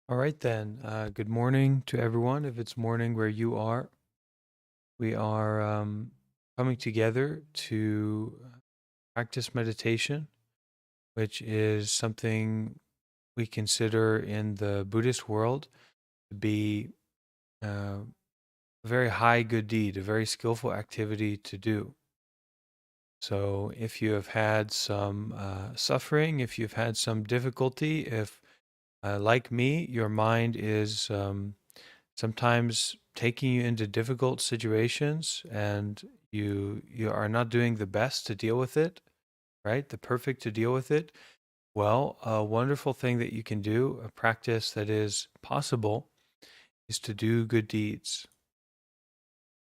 All right, then. Good morning to everyone. If it's morning where you are, we are coming together to practice meditation, which is something we consider in the Buddhist world to be a very high good deed, a very skillful activity to do. So, if you have had some suffering, if you've had some difficulty, if like me, your mind is sometimes taking you into difficult situations and you are not doing the best to deal with it, right? The perfect to deal with it. Well, a wonderful thing that you can do, a practice that is possible, is to do good deeds.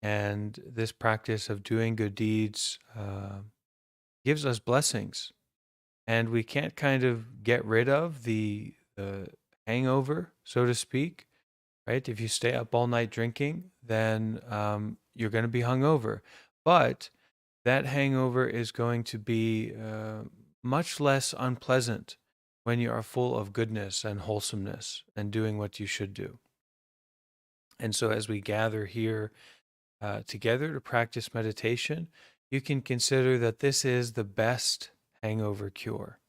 And this practice of doing good deeds gives us blessings. And we can't kind of get rid of the hangover, so to speak, right? If you stay up all night drinking, then you're going to be hungover. But that hangover is going to be much less unpleasant when you are full of goodness and wholesomeness and doing what you should do. And so, as we gather here together to practice meditation, you can consider that this is the best hangover cure.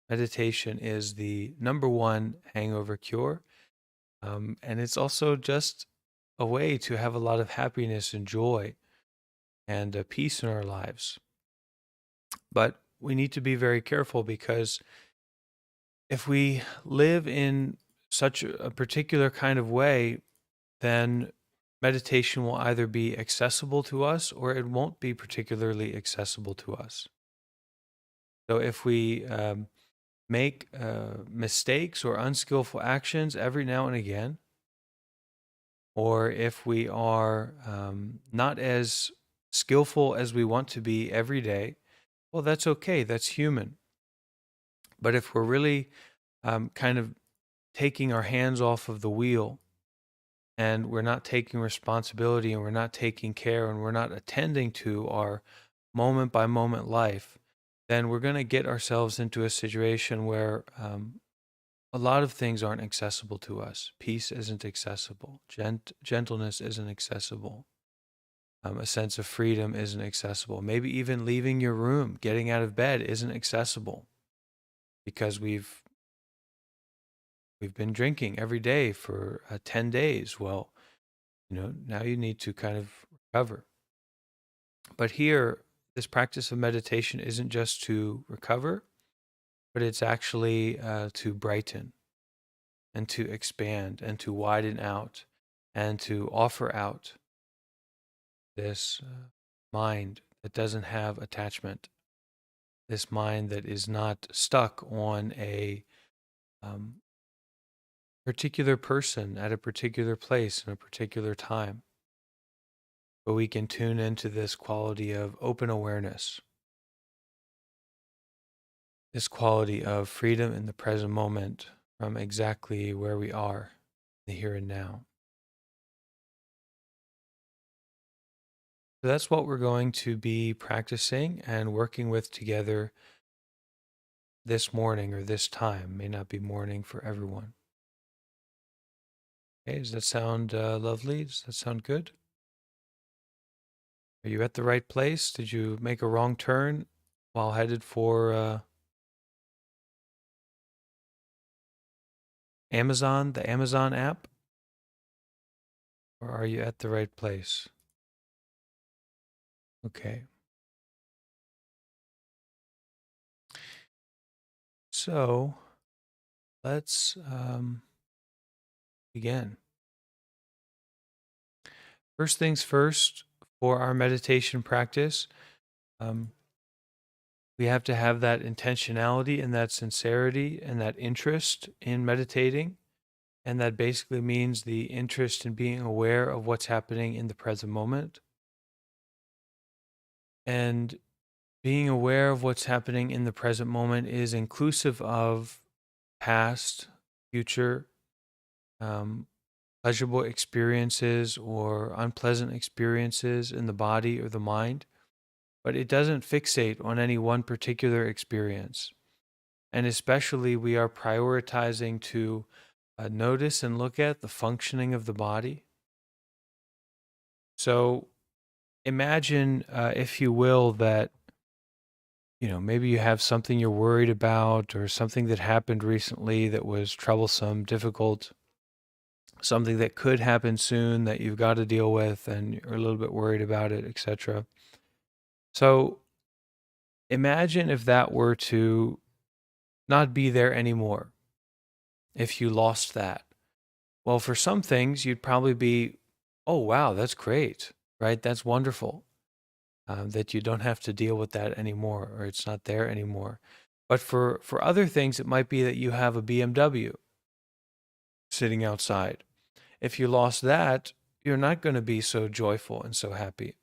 Meditation is the number one hangover cure. And it's also just a way to have a lot of happiness and joy and peace in our lives. But we need to be very careful because if we live in such a particular kind of way, then meditation will either be accessible to us or it won't be particularly accessible to us. So if we make mistakes or unskillful actions every now and again, or if we are not as skillful as we want to be every day, well, that's okay. That's human. But if we're really kind of taking our hands off of the wheel and we're not taking responsibility and we're not taking care and we're not attending to our moment by moment life, then we're going to get ourselves into a situation where a lot of things aren't accessible to us. Peace isn't accessible. Gentleness isn't accessible. A sense of freedom isn't accessible. Maybe even leaving your room, getting out of bed isn't accessible because we've been drinking every day for 10 days. Well, now you need to kind of recover. But here, this practice of meditation isn't just to recover, but it's actually to brighten and to expand and to widen out and to offer out this mind that doesn't have attachment, this mind that is not stuck on a um, particular person at a particular place in a particular time. But we can tune into this quality of open awareness, this quality of freedom in the present moment from exactly where we are, the here and now. So that's what we're going to be practicing and working with together this morning or this time. May not be morning for everyone. Okay, does that sound lovely? Does that sound good? Are you at the right place? Did you make a wrong turn while headed for Amazon, the Amazon app? Or are you at the right place? Okay. So let's begin. First things first, for our meditation practice, um, we have to have that intentionality and that sincerity and that interest in meditating. And that basically means the interest in being aware of what's happening in the present moment. And being aware of what's happening in the present moment is inclusive of past, future, um, pleasurable experiences or unpleasant experiences in the body or the mind, but it doesn't fixate on any one particular experience. And especially, we are prioritizing to notice and look at the functioning of the body. So imagine, if you will, that maybe you have something you're worried about, or something that happened recently that was troublesome, difficult, something that could happen soon that you've got to deal with and you're a little bit worried about it, etc. So imagine if that were to not be there anymore, if you lost that. Well, for some things, you'd probably be, oh, wow, that's great, right? That's wonderful, that you don't have to deal with that anymore, or it's not there anymore. But for other things, it might be that you have a BMW sitting outside. If you lost that, you're not going to be so joyful and so happy.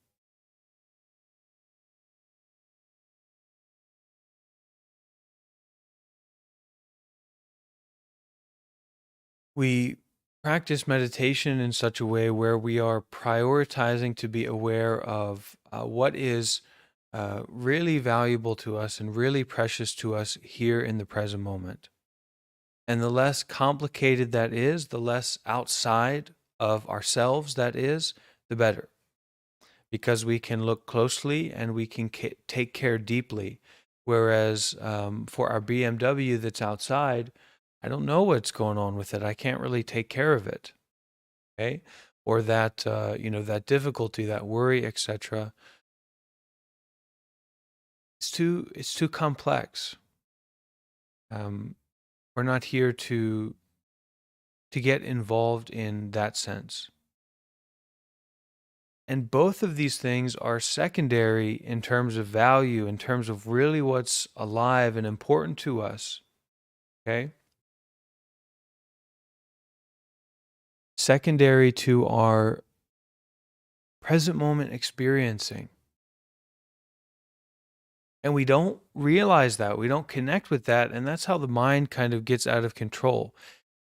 We practice meditation in such a way where we are prioritizing to be aware of what is really valuable to us and really precious to us here in the present moment. And the less complicated that is, the less outside of ourselves that is, the better. Because we can look closely and we can take care deeply. Whereas for our BMW that's outside, I don't know what's going on with it. I can't really take care of it. Okay. Or that, that difficulty, that worry, etc. It's too complex. We're not here to get involved in that sense. And both of these things are secondary in terms of value, in terms of really what's alive and important to us. Okay? Secondary to our present moment experiencing. And we don't realize that. We don't connect with that. And that's how the mind kind of gets out of control.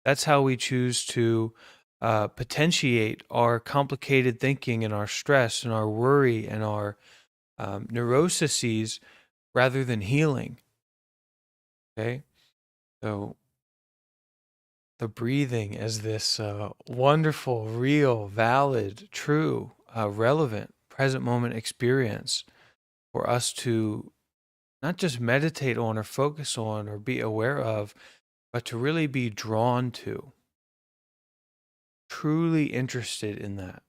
That's how we choose to potentiate our complicated thinking and our stress and our worry and our neuroses rather than healing. Okay? So the breathing as this wonderful, real, valid, true, relevant, present moment experience for us to not just meditate on or focus on or be aware of, but to really be drawn to, truly interested in that.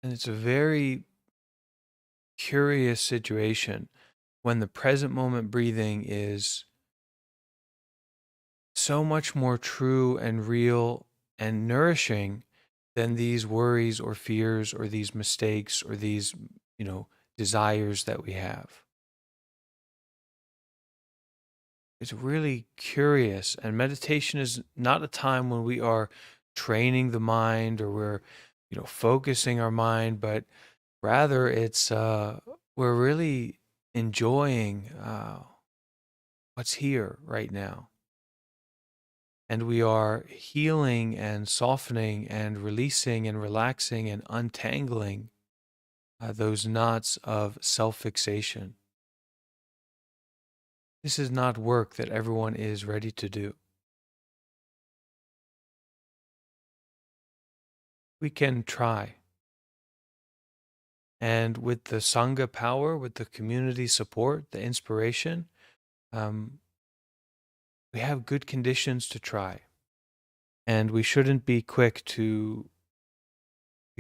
And it's a very curious situation when the present moment breathing is so much more true and real and nourishing than these worries or fears or these mistakes or these, desires that we have. It's really curious. And meditation is not a time when we are training the mind or we're, focusing our mind, but rather it's, we're really enjoying what's here right now. And we are healing and softening and releasing and relaxing and untangling those knots of self fixation. This is not work that everyone is ready to do. We can try. And with the Sangha power, with the community support, the inspiration, we have good conditions to try. And we shouldn't be quick to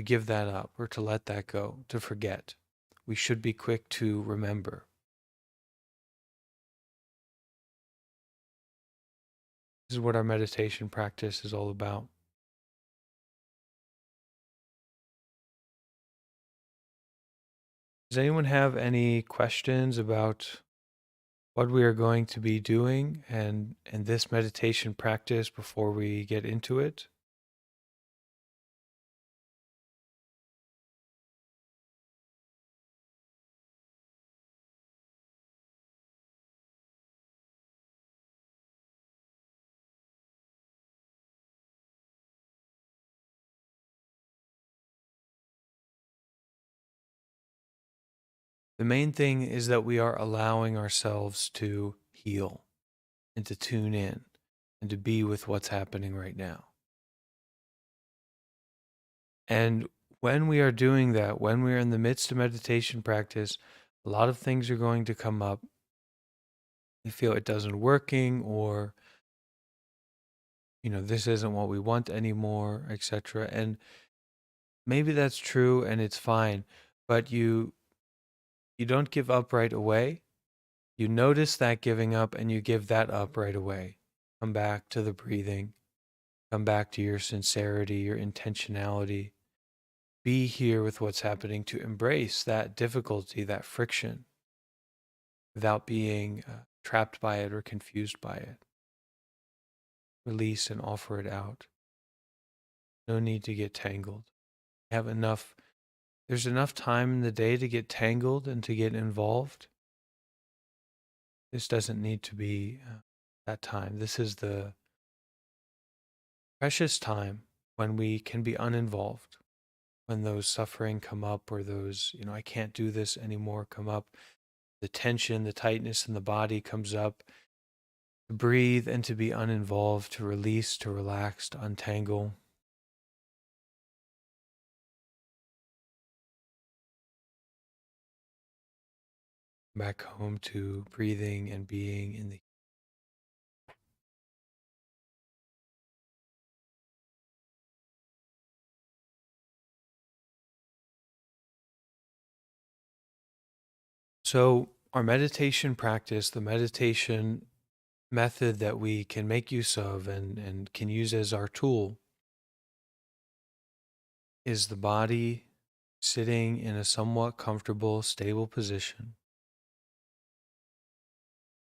give that up or to let that go, to forget. We should be quick to remember. This is what our meditation practice is all about. Does anyone have any questions about what we are going to be doing and this meditation practice before we get into it? The main thing is that we are allowing ourselves to heal and to tune in and to be with what's happening right now. And when we are doing that, when we are in the midst of meditation practice, a lot of things are going to come up. We feel it doesn't working, or this isn't what we want anymore, etc. And maybe that's true and it's fine, but you don't give up right away. You notice that giving up and you give that up right away. Come back to the breathing. Come back to your sincerity, your intentionality. Be here with what's happening to embrace that difficulty, that friction, without being trapped by it or confused by it. Release and offer it out. No need to get tangled. Have enough. There's enough time in the day to get tangled and to get involved. This doesn't need to be that time. This is the precious time when we can be uninvolved, when those suffering come up, or those, I can't do this anymore come up, the tension, the tightness in the body comes up, to breathe and to be uninvolved, to release, to relax, to untangle. Back home to breathing and being in the. So, our meditation practice, the meditation method that we can make use of and can use as our tool, is the body sitting in a somewhat comfortable, stable position,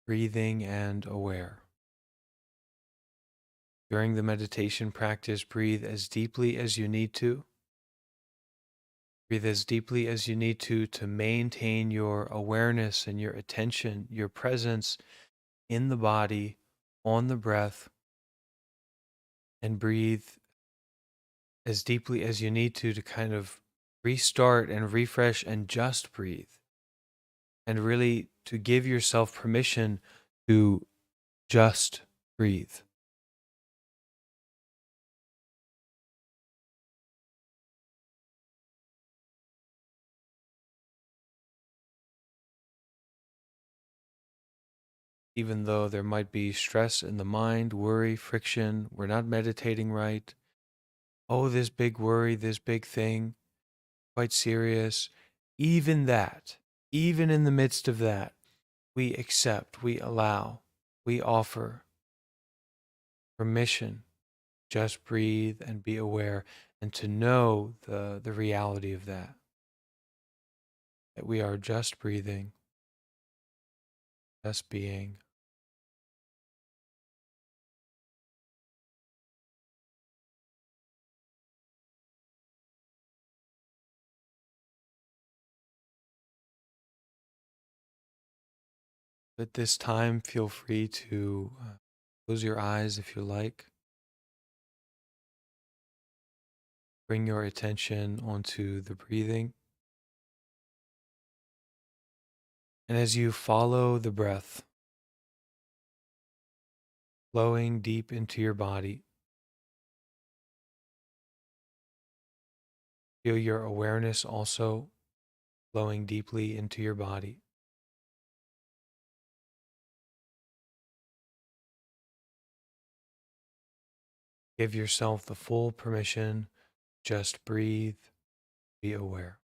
breathing and aware. During the meditation practice, breathe as deeply as you need to. Breathe as deeply as you need to maintain your awareness and your attention, your presence in the body, on the breath, and breathe as deeply as you need to kind of restart and refresh and just breathe. And really to give yourself permission to just breathe. Even though there might be stress in the mind, worry, friction, we're not meditating right. Oh, this big worry, this big thing, quite serious. Even that, even in the midst of that, we accept, we allow, we offer permission. Just breathe and be aware, and to know the reality of that we are just breathing, just being. At this time, feel free to close your eyes if you like. Bring your attention onto the breathing. And as you follow the breath, flowing deep into your body, feel your awareness also flowing deeply into your body. Give yourself the full permission, just breathe, be aware.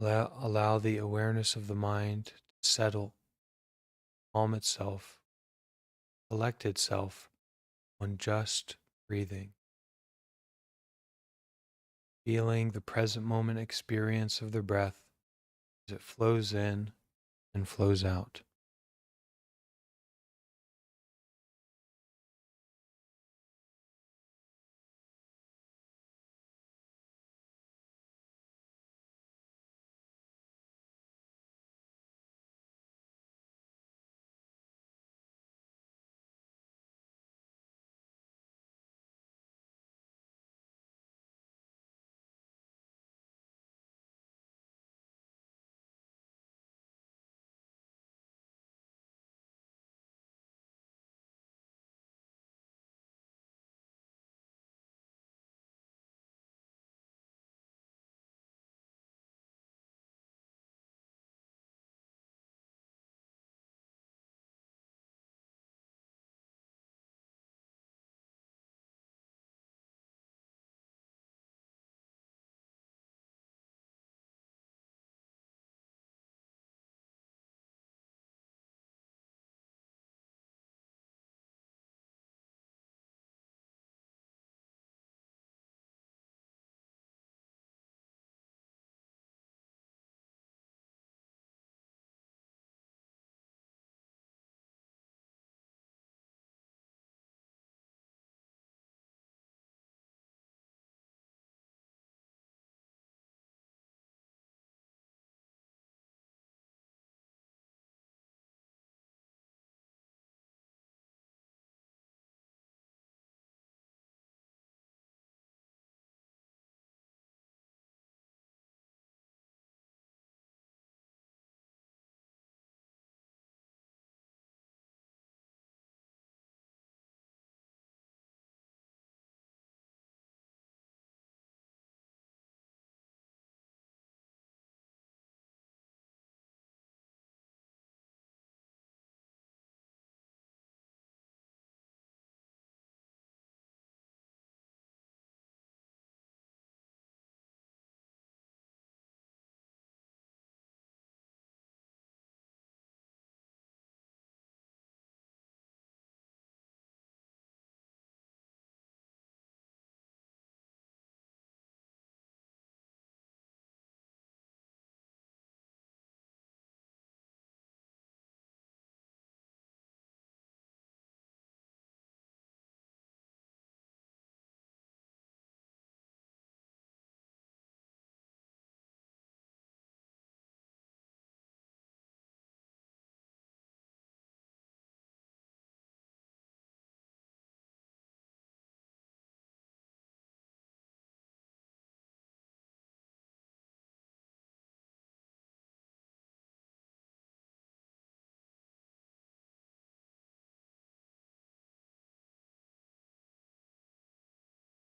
Allow the awareness of the mind to settle, calm itself, collect itself on just breathing. Feeling the present moment experience of the breath as it flows in and flows out.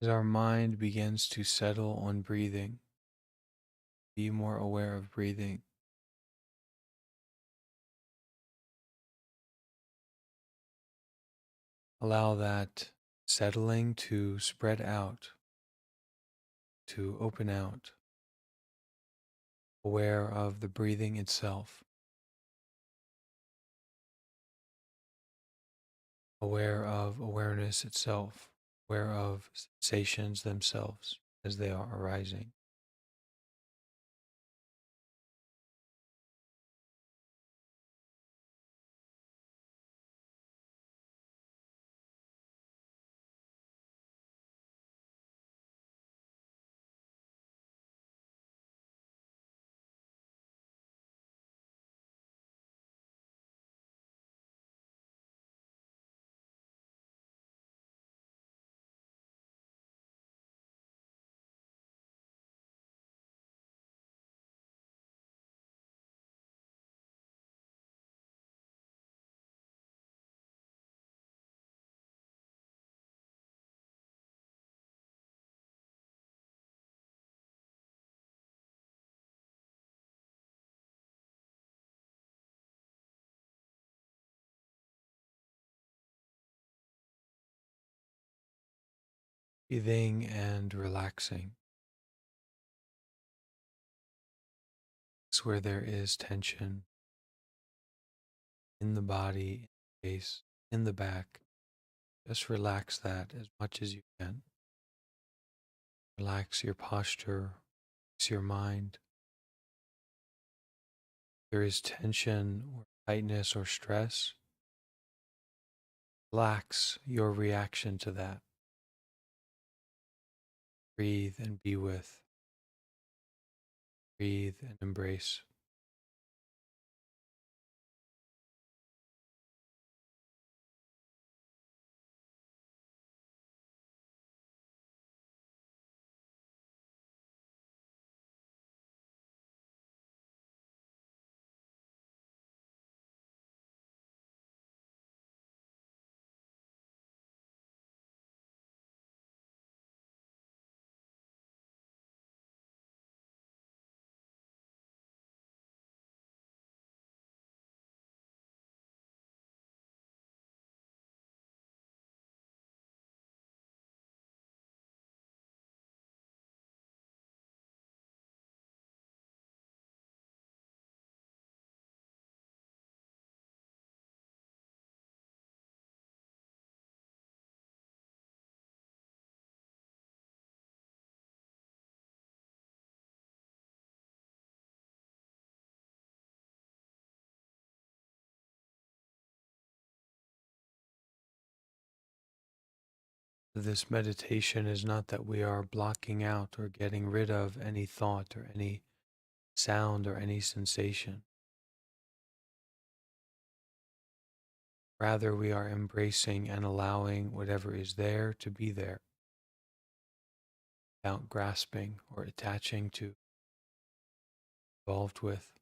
As our mind begins to settle on breathing, be more aware of breathing. Allow that settling to spread out, to open out, aware of the breathing itself, aware of awareness itself, aware of sensations themselves as they are arising. Breathing and relaxing. It's where there is tension in the body, in the face, in the back. Just relax that as much as you can. Relax your posture, relax your mind. If there is tension or tightness or stress, relax your reaction to that. Breathe and be with. Breathe and embrace. This meditation is not that we are blocking out or getting rid of any thought or any sound or any sensation. Rather, we are embracing and allowing whatever is there to be there without grasping or attaching to, involved with.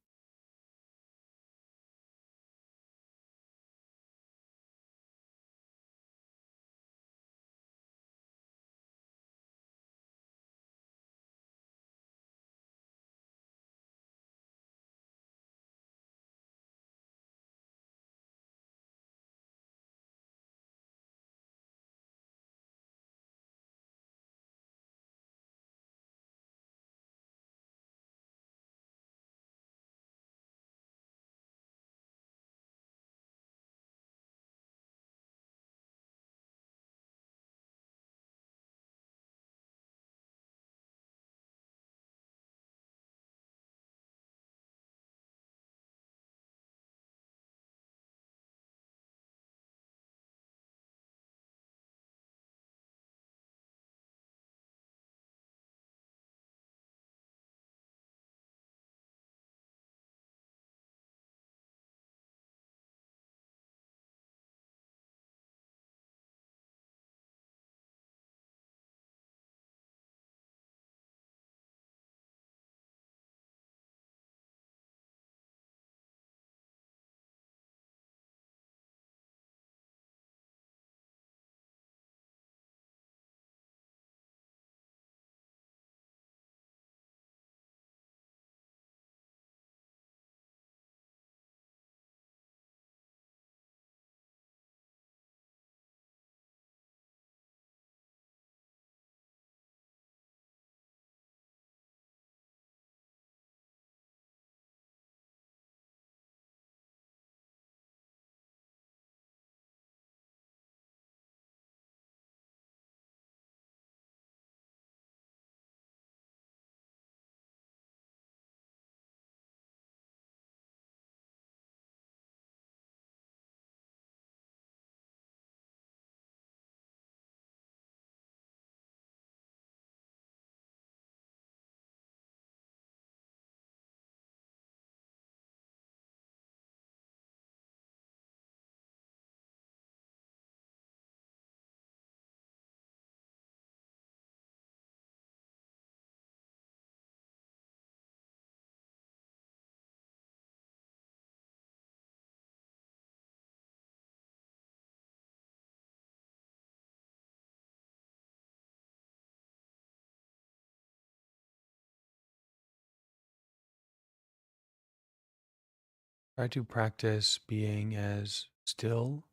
Try to practice being as still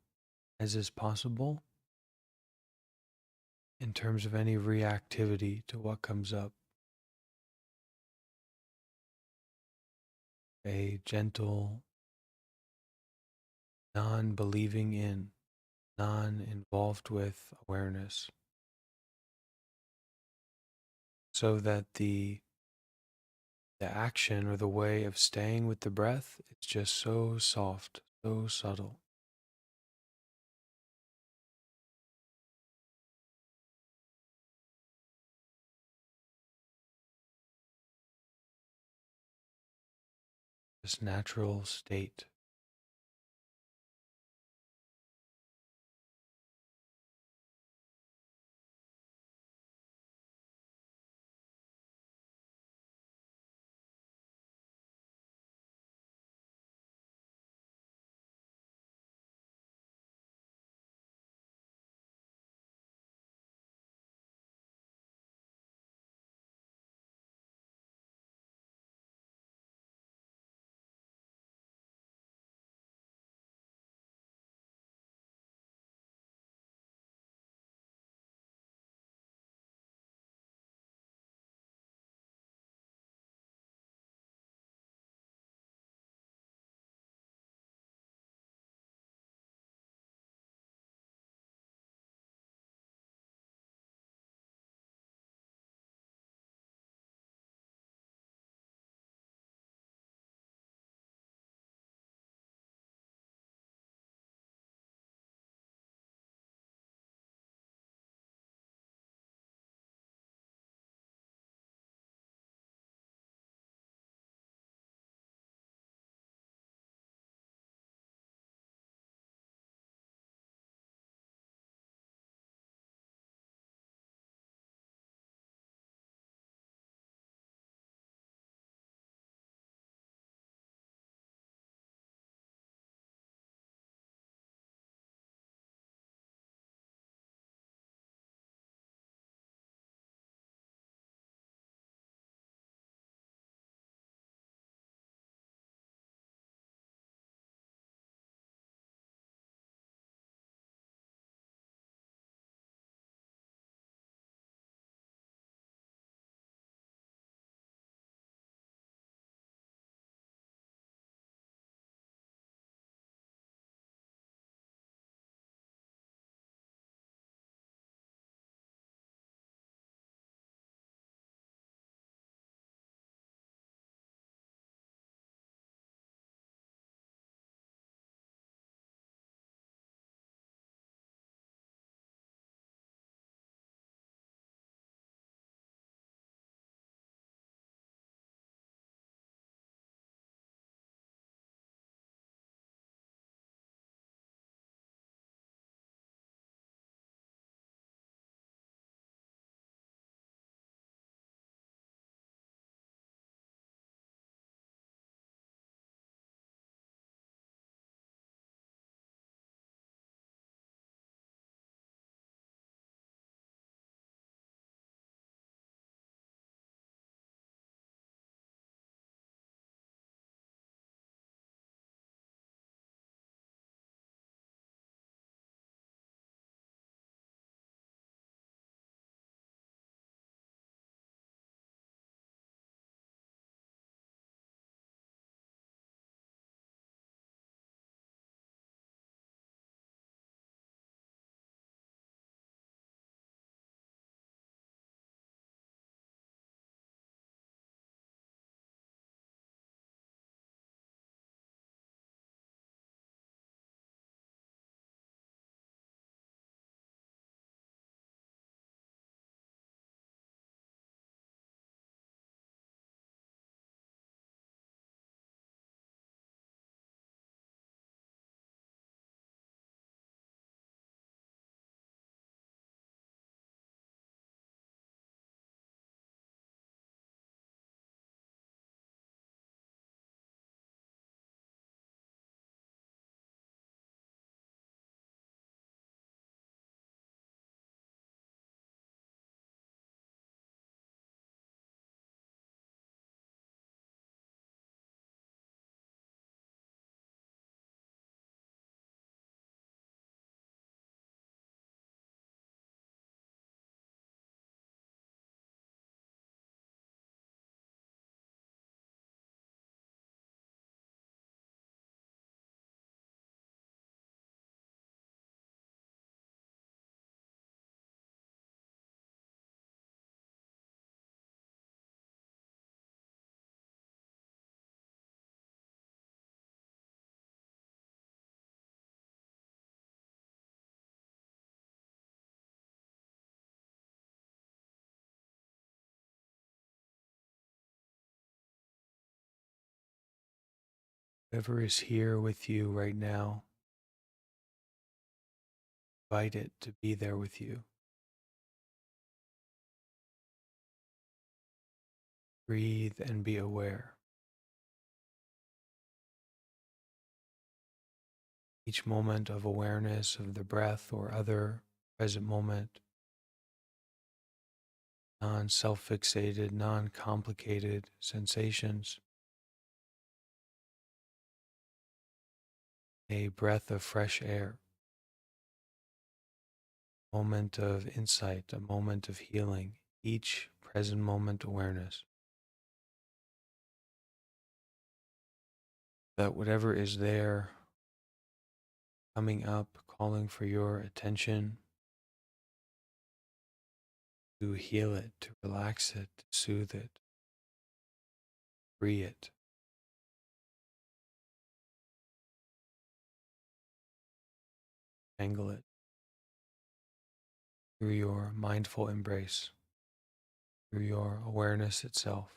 as is possible in terms of any reactivity to what comes up. A gentle, non believing in, non involved with awareness, so that the action or the way of staying with the breath is just so soft, so subtle. This natural state. Whatever is here with you right now, invite it to be there with you. Breathe and be aware. Each moment of awareness of the breath or other present moment, non-self fixated, non-complicated sensations, a breath of fresh air, moment of insight, a moment of healing, each present moment awareness. That whatever is there, coming up, calling for your attention, to heal it, to relax it, to soothe it, free it. Tangle it through your mindful embrace, through your awareness itself.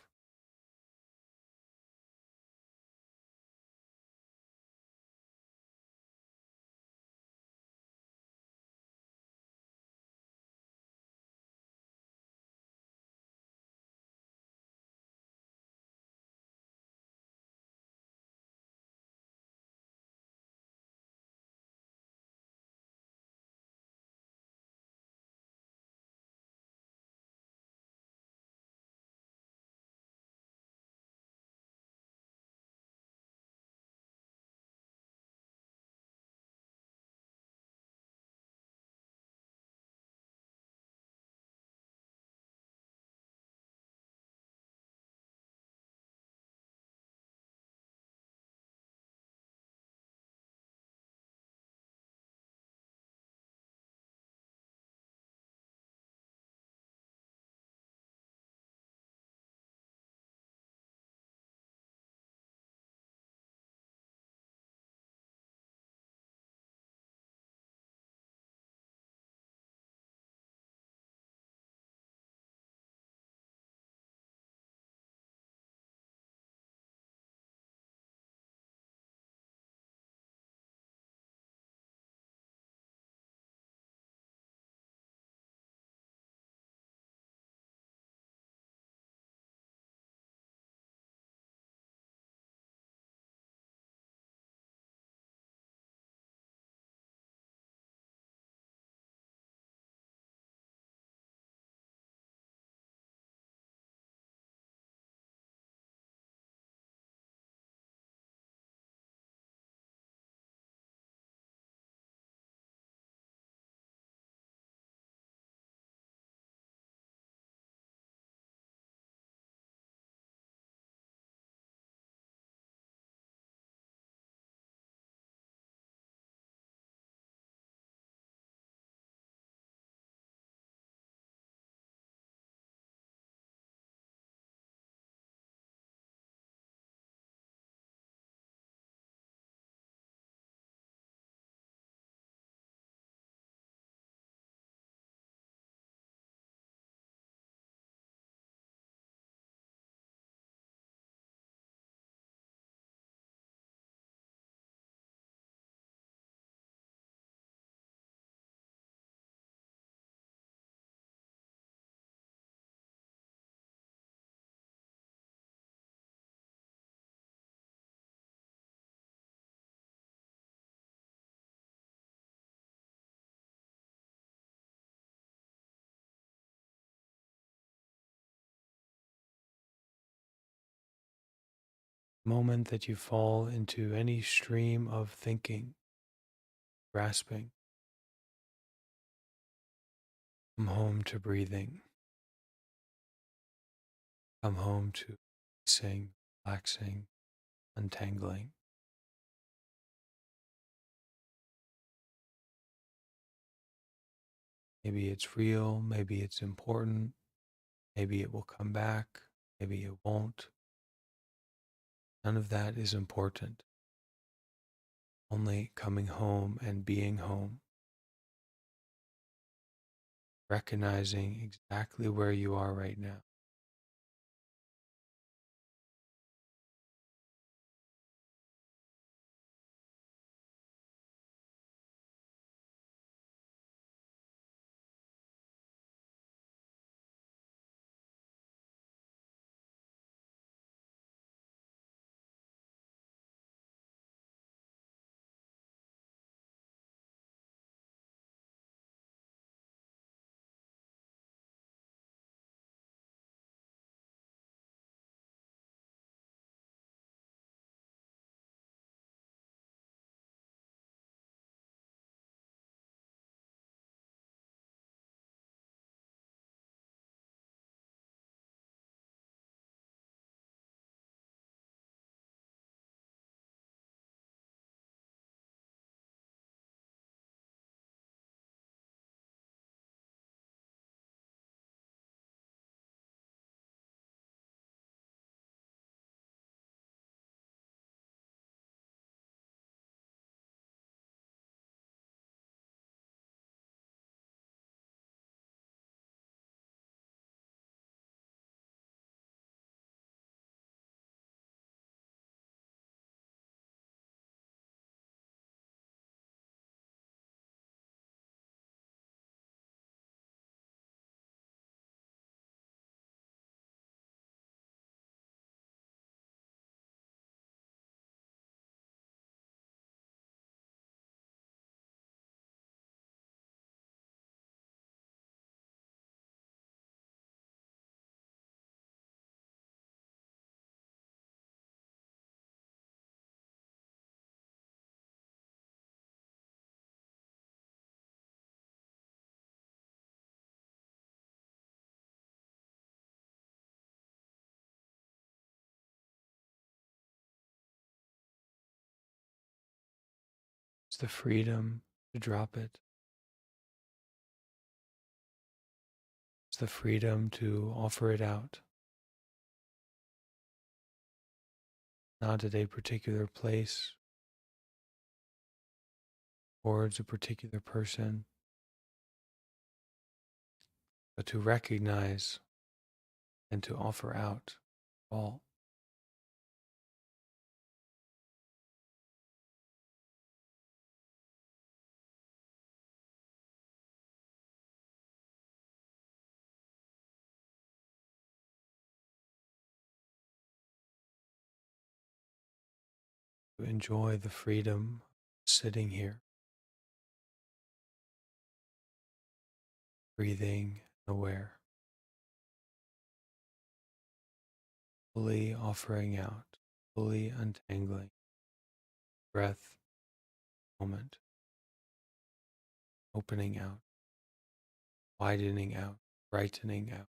Moment that you fall into any stream of thinking, grasping, come home to breathing, come home to releasing, relaxing, untangling. Maybe it's real, maybe it's important, maybe it will come back, maybe it won't. None of that is important. Only coming home and being home, recognizing exactly where you are right now. It's the freedom to drop it. It's the freedom to offer it out. Not at a particular place, towards a particular person, but to recognize and to offer out all. To enjoy the freedom of sitting here, breathing, aware, fully offering out, fully untangling breath, moment, opening out, widening out, brightening out.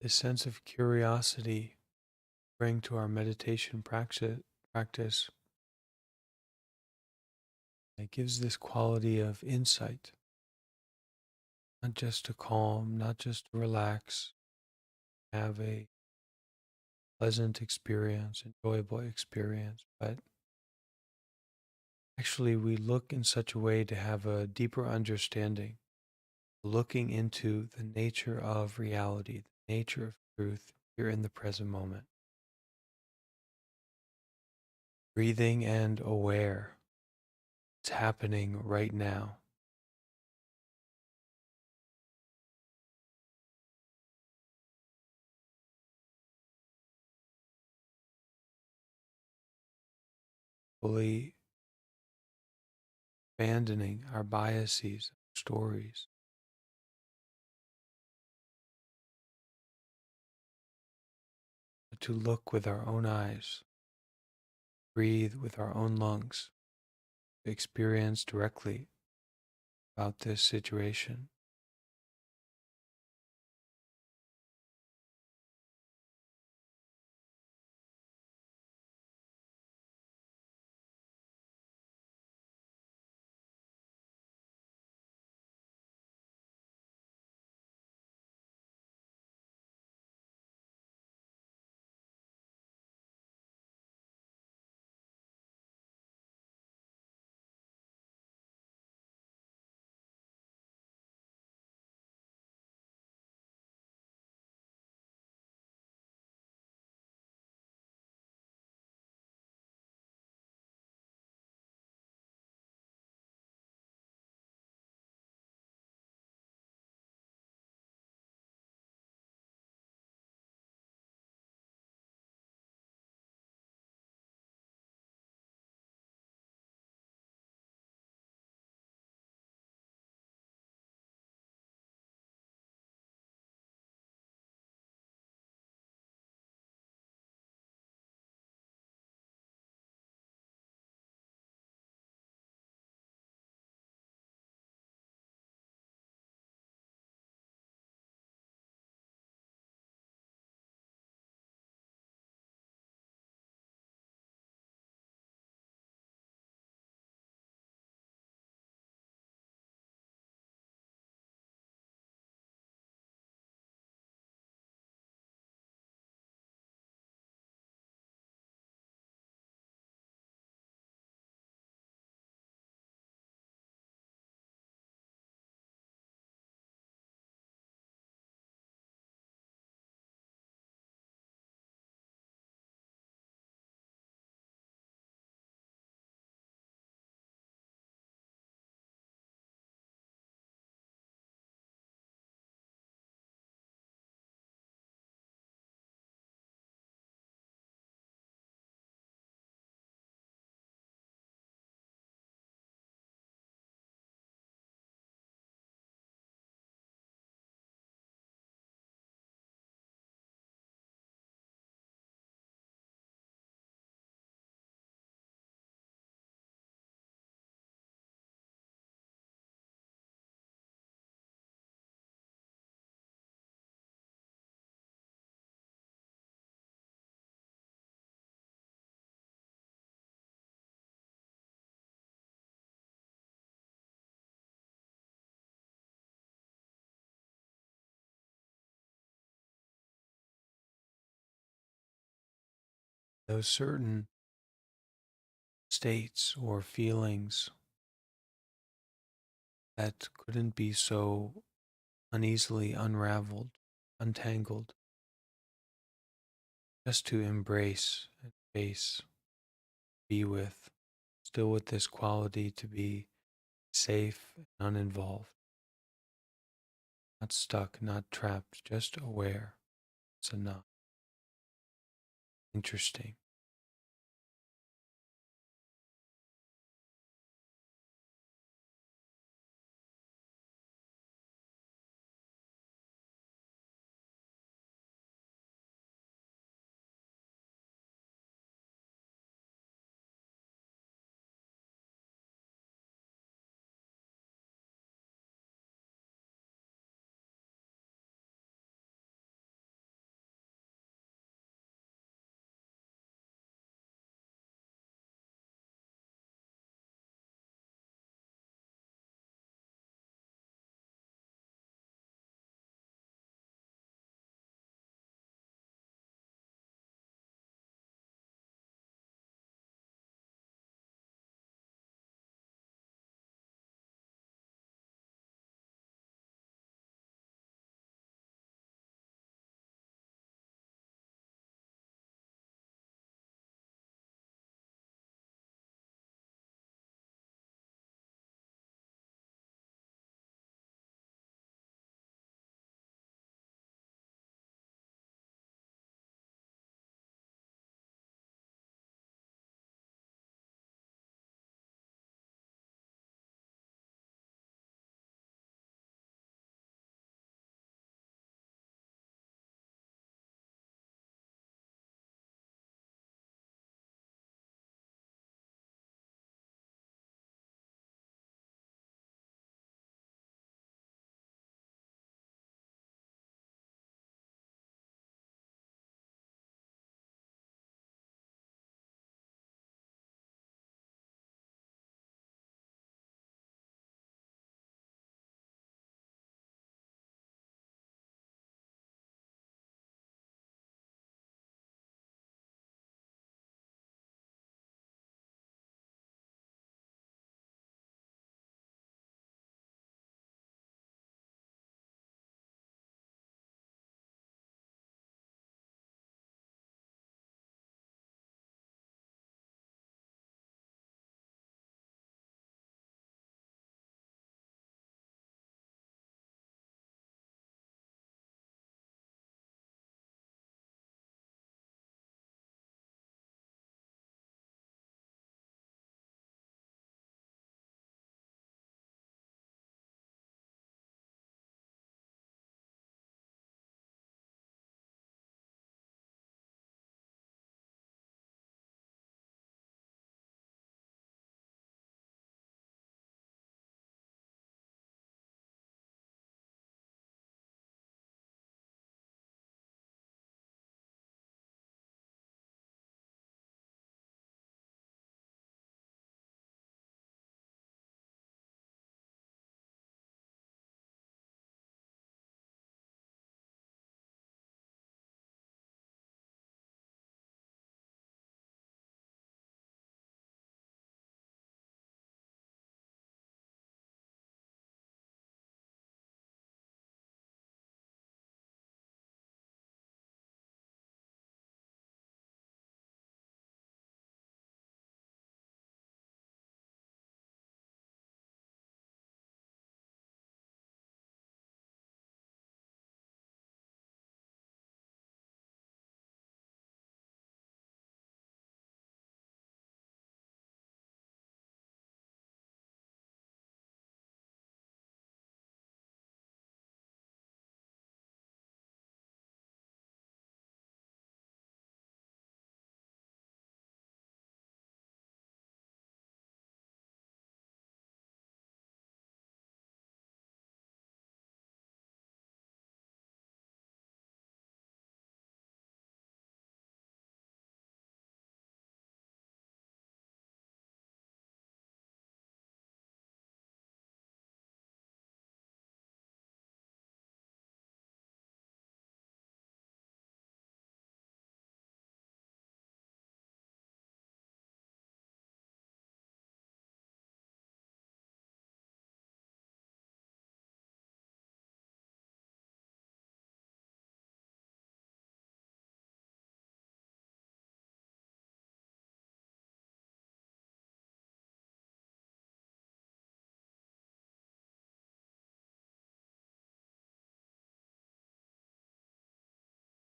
This sense of curiosity bring to our meditation practice. It gives this quality of insight, not just to calm, not just to relax, have a pleasant experience, enjoyable experience, but actually we look in such a way to have a deeper understanding, looking into the nature of reality, the nature of truth here in the present moment. Breathing and aware. It's happening right now. fully abandoning our biases, stories, but to look with our own eyes, breathe with our own lungs, to experience directly about this situation. Those certain states or feelings that couldn't be so uneasily unraveled, untangled, just to embrace and face, be with, still with this quality to be safe and uninvolved, not stuck, not trapped, just aware. It's enough. Interesting.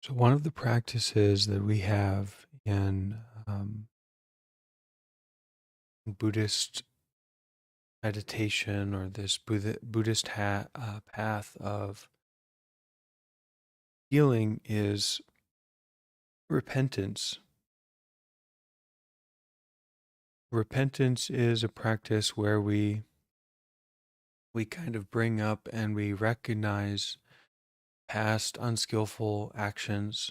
So, one of the practices that we have in Buddhist meditation, or this Buddhist path of healing, is repentance. Repentance is a practice where we kind of bring up and we recognize past unskillful actions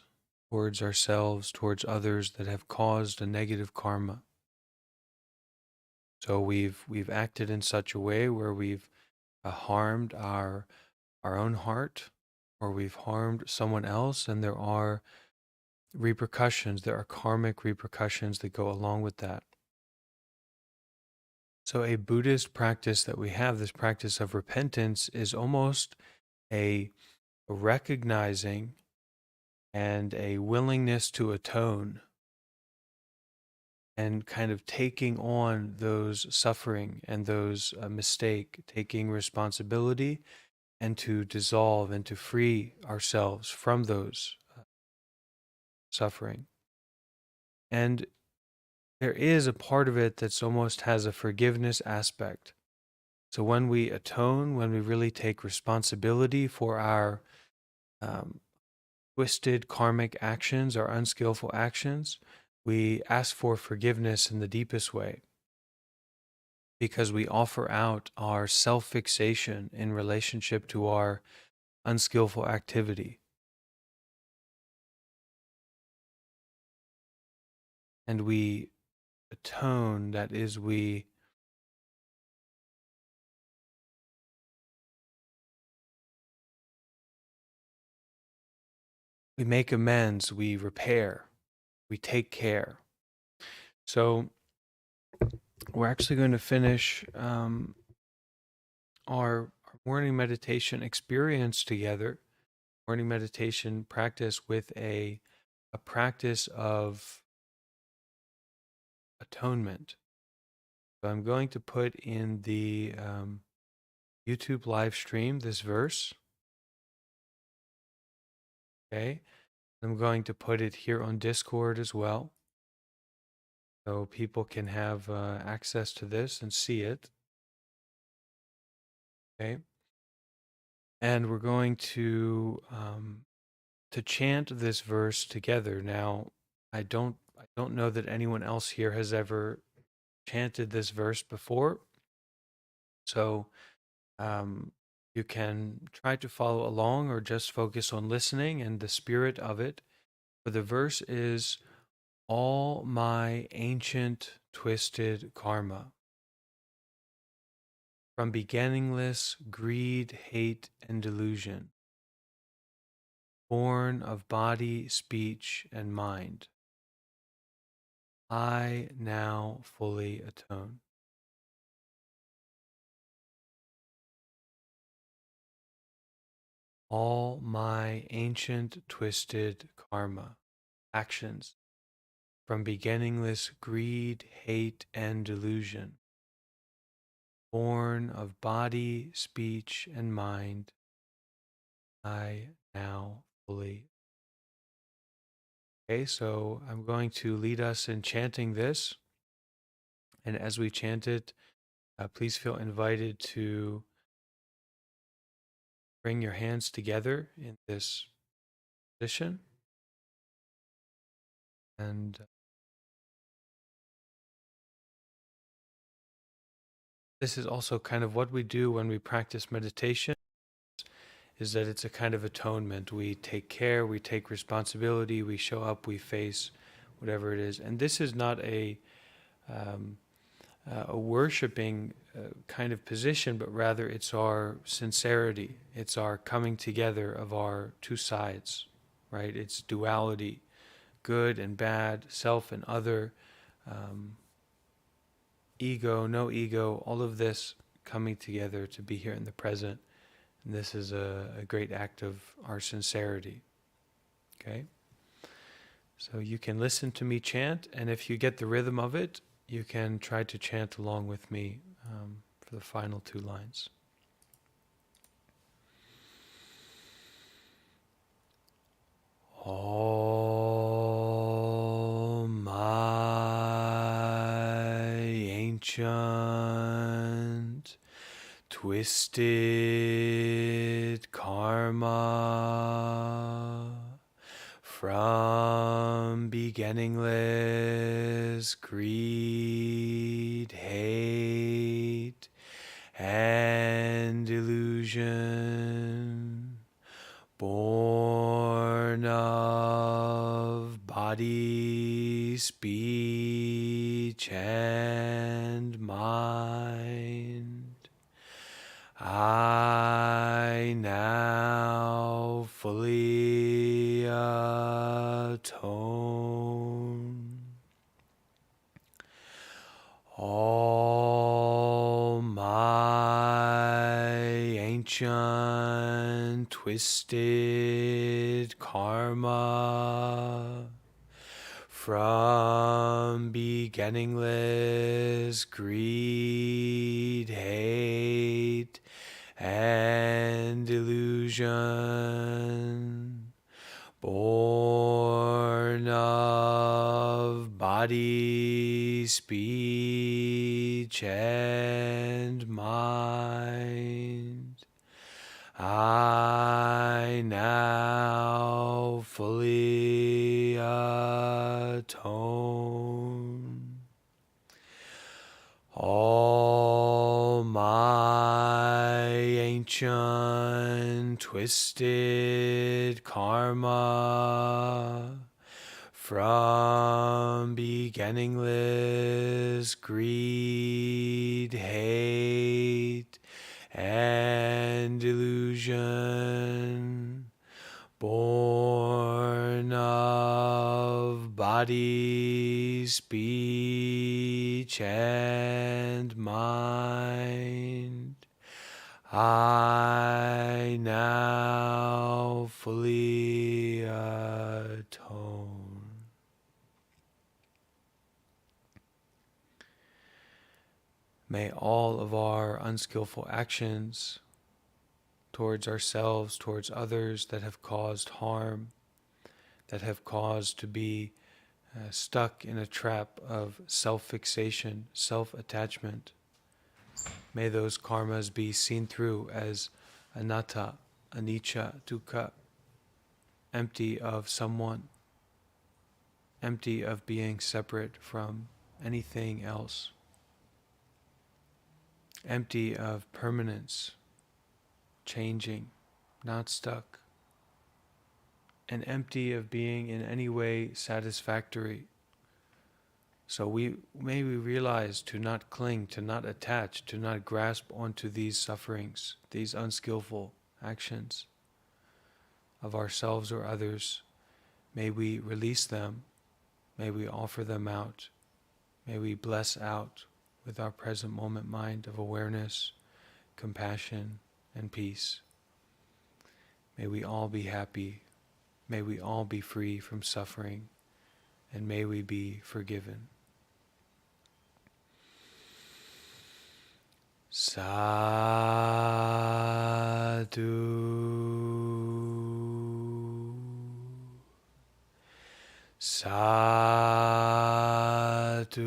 towards ourselves, towards others, that have caused a negative karma. So we've acted in such a way where we've harmed our own heart, or we've harmed someone else, and there are repercussions, there are karmic repercussions that go along with that. So a Buddhist practice that we have, this practice of repentance, is almost a recognizing and a willingness to atone, and kind of taking on those suffering and those mistake, taking responsibility, and to dissolve and to free ourselves from those suffering. And there is a part of it that's almost has a forgiveness aspect. So when we atone, when we really take responsibility for our twisted karmic actions, our unskillful actions, we ask for forgiveness in the deepest way, because we offer out our self-fixation in relationship to our unskillful activity. And we atone, that is, we make amends, we repair, we take care. So we're actually going to finish our morning meditation experience together, morning meditation practice, with a practice of atonement. So I'm going to put in the YouTube live stream this verse. Okay. I'm going to put it here on Discord as well, so people can have access to this and see it. Okay. And we're going to chant this verse together. Now, I don't know that anyone else here has ever chanted this verse before, so you can try to follow along or just focus on listening and the spirit of it. For the verse is, all my ancient twisted karma, from beginningless greed, hate, and delusion, born of body, speech, and mind, I now fully atone. All my ancient twisted karma, actions, from beginningless greed, hate, and delusion, born of body, speech, and mind, I now fully. Okay, so I'm going to lead us in chanting this. And as we chant it, please feel invited to bring your hands together in this position. And this is also kind of what we do when we practice meditation, is that it's a kind of atonement. We take care, we take responsibility, we show up, we face whatever it is. And this is not a worshiping kind of position, but rather it's our sincerity. It's our coming together of our two sides, right? It's duality, good and bad, self and other, ego, no ego, all of this coming together to be here in the present. And this is a great act of our sincerity. Okay? So you can listen to me chant, and if you get the rhythm of it, you can try to chant along with me for the final two lines. All my ancient twisted karma from beginningless greed, hate, and illusion, born of body, speech, and mind, I now fully atone. All my ancient twisted karma from beginningless greed, hate, and illusion, born of body, speech, and mind, I now fully atone. All my ancient twisted karma from beginningless greed, hate, and illusion, born of body, speech, and mind, I now fully atone. May all of our unskillful actions towards ourselves, towards others that have caused harm, that have caused to be stuck in a trap of self-fixation, self-attachment, may those karmas be seen through as anatta, anicca, dukkha, empty of someone, empty of being separate from anything else, empty of permanence, changing, not stuck, and empty of being in any way satisfactory. So may we realize to not cling, to not attach, to not grasp onto these sufferings, these unskillful actions of ourselves or others. May we release them. May we offer them out. May we bless out with our present moment mind of awareness, compassion, and peace. May we all be happy. May we all be free from suffering. And may we be forgiven. Sadhu, sadhu,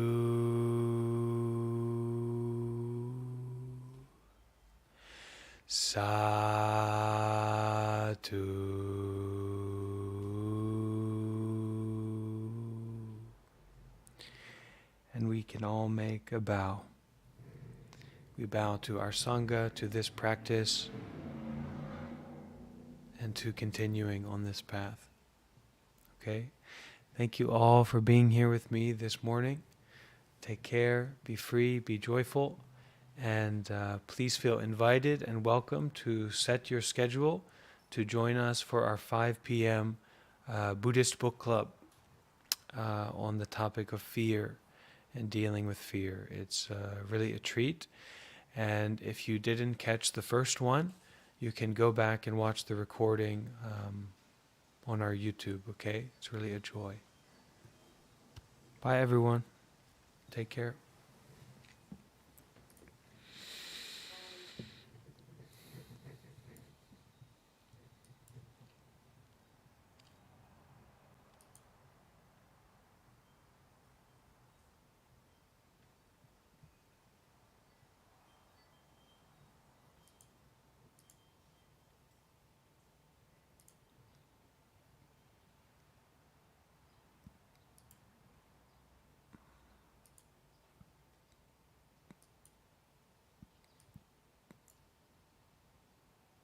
sadhu. And we can all make a bow. We bow to our Sangha, to this practice, and to continuing on this path. Okay? Thank you all for being here with me this morning. Take care, be free, be joyful, and please feel invited and welcome to set your schedule to join us for our 5 p.m. Buddhist book club on the topic of fear and dealing with fear. It's really a treat. And if you didn't catch the first one, you can go back and watch the recording on our YouTube, okay? It's really a joy. Bye, everyone. Take care.